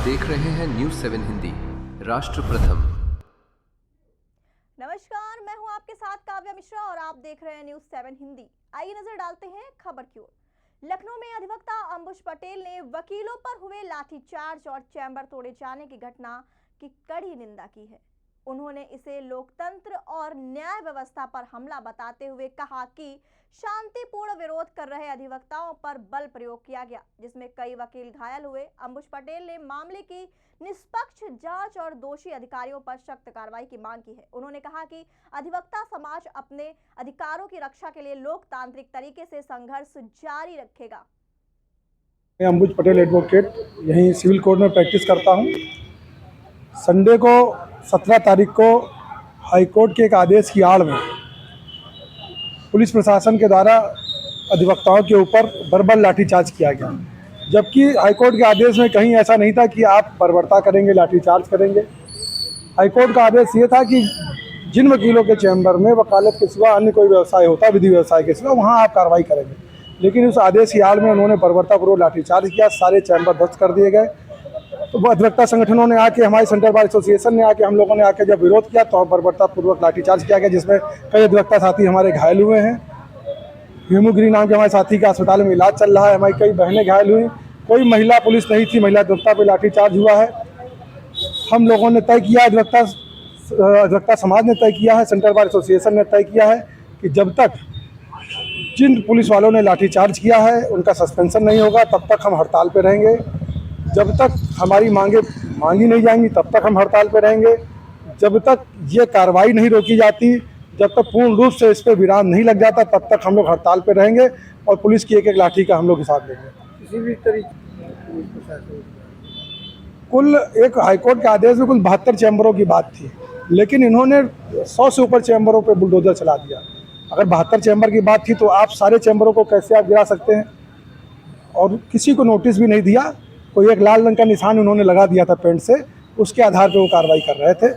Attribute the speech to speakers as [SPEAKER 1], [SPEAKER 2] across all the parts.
[SPEAKER 1] देख रहे हैं न्यूज़ 7 हिंदी, राष्ट्र प्रथम।
[SPEAKER 2] नमस्कार, मैं हूं आपके साथ काव्या मिश्रा और आप देख रहे हैं न्यूज़ 7 हिंदी। आइए नजर डालते हैं खबर की ओर। लखनऊ में अधिवक्ता अंबुज पटेल ने वकीलों पर हुए लाठीचार्ज और चैम्बर तोड़े जाने की घटना की कड़ी निंदा की है। उन्होंने इसे लोकतंत्र और न्याय व्यवस्था पर हमला बताते हुए कहा कि शांतिपूर्ण विरोध कर रहे अधिवक्ताओं पर बल प्रयोग किया गया, जिसमें कई वकील घायल हुए। अंबुज पटेल ने मामले की निष्पक्ष जांच और दोषी अधिकारियों पर सख्त कार्रवाई की मांग की है। उन्होंने कहा कि अधिवक्ता समाज अपने अधिकारों की रक्षा के लिए लोकतांत्रिक तरीके से संघर्ष जारी रखेगा।
[SPEAKER 3] मैं अंबुज पटेल एडवोकेट यहीं सिविल कोर्ट में प्रैक्टिस करता हूं। संडे को 17 तारीख को हाईकोर्ट के एक आदेश की आड़ में पुलिस प्रशासन के द्वारा अधिवक्ताओं के ऊपर बर्बर लाठीचार्ज किया गया, जबकि हाईकोर्ट के आदेश में कहीं ऐसा नहीं था कि आप बर्बरता करेंगे, लाठीचार्ज करेंगे। हाईकोर्ट का आदेश ये था कि जिन वकीलों के चैम्बर में वकालत के सिवा अन्य कोई व्यवसाय होता, विधि व्यवसाय के सिवा, वहाँ आप कार्रवाई करेंगे। लेकिन उस आदेश की आड़ में उन्होंने बर्बरतापूर्वक लाठीचार्ज किया, सारे चैम्बर ध्वस्त कर दिए गए। तो वो अधिवक्ता संगठनों ने आके, हमारे सेंट्रल बार एसोसिएशन ने आके, हम लोगों ने आके जब विरोध किया तो बर्बरतापूर्वक लाठीचार्ज किया गया, जिसमें कई अधिवक्ता साथी हमारे घायल हुए हैं। हेमोगिरी नाम के हमारे साथी का अस्पताल में इलाज चल रहा है। हमारी कई बहनें घायल हुई। कोई महिला पुलिस नहीं थी, महिला अधिवक्ता पर लाठीचार्ज हुआ है। हम लोगों ने तय किया, अधिवक्ता समाज ने तय किया है, सेंट्रल बार एसोसिएशन ने तय किया है कि जब तक जिन पुलिस वालों ने लाठीचार्ज किया है उनका सस्पेंशन नहीं होगा, तब तक हम हड़ताल पर रहेंगे। जब तक हमारी मांगे मांगी नहीं जाएंगी तब तक हम हड़ताल पर रहेंगे। जब तक ये कार्रवाई नहीं रोकी जाती, जब तक पूर्ण रूप से इस पर विराम नहीं लग जाता, तब तक हम लोग हड़ताल पर रहेंगे और पुलिस की एक एक लाठी का हम लोग हिसाब लेंगे। किसी भी तरीके कुल एक हाईकोर्ट के आदेश में कुल 72 चैम्बरों की बात थी, लेकिन इन्होंने 100 से ऊपर चैम्बरों पर बुलडोजर चला दिया। अगर 72 चैम्बर की बात थी तो आप सारे चैम्बरों को कैसे आप गिरा सकते हैं? और किसी को नोटिस भी नहीं दिया। कोई एक लाल रंग का निशान उन्होंने लगा दिया था पेंट से, उसके आधार पर वो कार्रवाई कर रहे थे।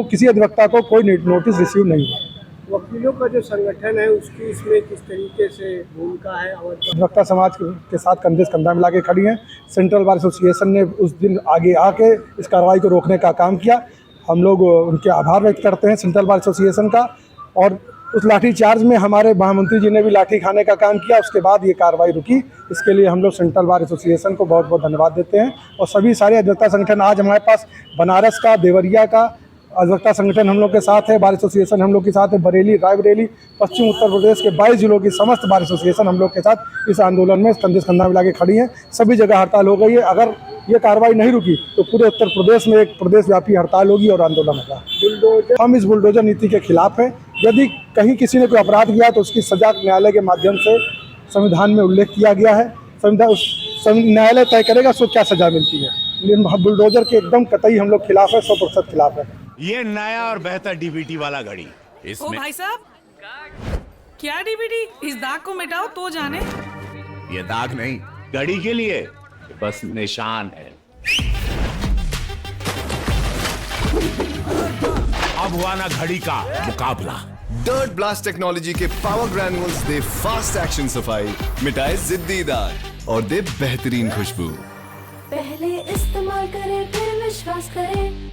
[SPEAKER 3] किसी अधिवक्ता को कोई नोटिस रिसीव नहीं हुआ।
[SPEAKER 4] वकीलों का जो संगठन है उसकी इसमें किस तरीके से भूमिका है?
[SPEAKER 3] अधिवक्ता समाज के साथ कंधे से कंधा मिला के खड़ी हैं। सेंट्रल बार एसोसिएशन ने उस दिन आगे आके इस कार्रवाई को रोकने का काम किया। हम लोग उनके आभार व्यक्त करते हैं सेंट्रल बार एसोसिएशन का। और उस लाठीचार्ज में हमारे महामंत्री जी ने भी लाठी खाने का काम किया, उसके बाद ये कार्रवाई रुकी। इसके लिए हम लोग सेंट्रल बार एसोसिएशन को बहुत बहुत धन्यवाद देते हैं। और सभी सारे अधिवक्ता संगठन, आज हमारे पास बनारस का, देवरिया का अधिवक्ता संगठन हम लोग के साथ है, बार एसोसिएशन हम लोग के साथ है, बरेली, रायबरेली, पश्चिम उत्तर प्रदेश के 22 जिलों की समस्त बार एसोसिएशन हम लोग के साथ इस आंदोलन में कंधे से कंधा मिला के खड़ी हैं। सभी जगह हड़ताल हो गई है। अगर ये कार्रवाई नहीं रुकी तो पूरे उत्तर प्रदेश में एक प्रदेश व्यापी हड़ताल होगी और आंदोलन होगा। हम इस बुलडोजर नीति के खिलाफ हैं। यदि कहीं किसी ने कोई अपराध किया तो उसकी सजा न्यायालय के माध्यम से संविधान में उल्लेख किया गया है। न्यायालय तय करेगा उसको क्या सजा मिलती है। लेकिन बुलडोजर के एकदम कतई हम लोग खिलाफ है, 100% खिलाफ है।
[SPEAKER 5] ये नया और बेहतर डीबीटी वाला घड़ी, इसमें
[SPEAKER 6] ओ भाई साहब, क्या डीबीटी? इस दाग को मिटाओ तो जाने।
[SPEAKER 5] ये दाग नहीं, घड़ी के लिए बस निशान है। अब हुआ ना घड़ी का मुकाबला।
[SPEAKER 7] डर्ट ब्लास्ट टेक्नोलॉजी के पावर ग्रैन्यूल्स दे फास्ट एक्शन सफाई, मिटाए जिद्दी दाग और दे बेहतरीन खुशबू।
[SPEAKER 8] पहले इस्तेमाल करें फिर विश्वास करें।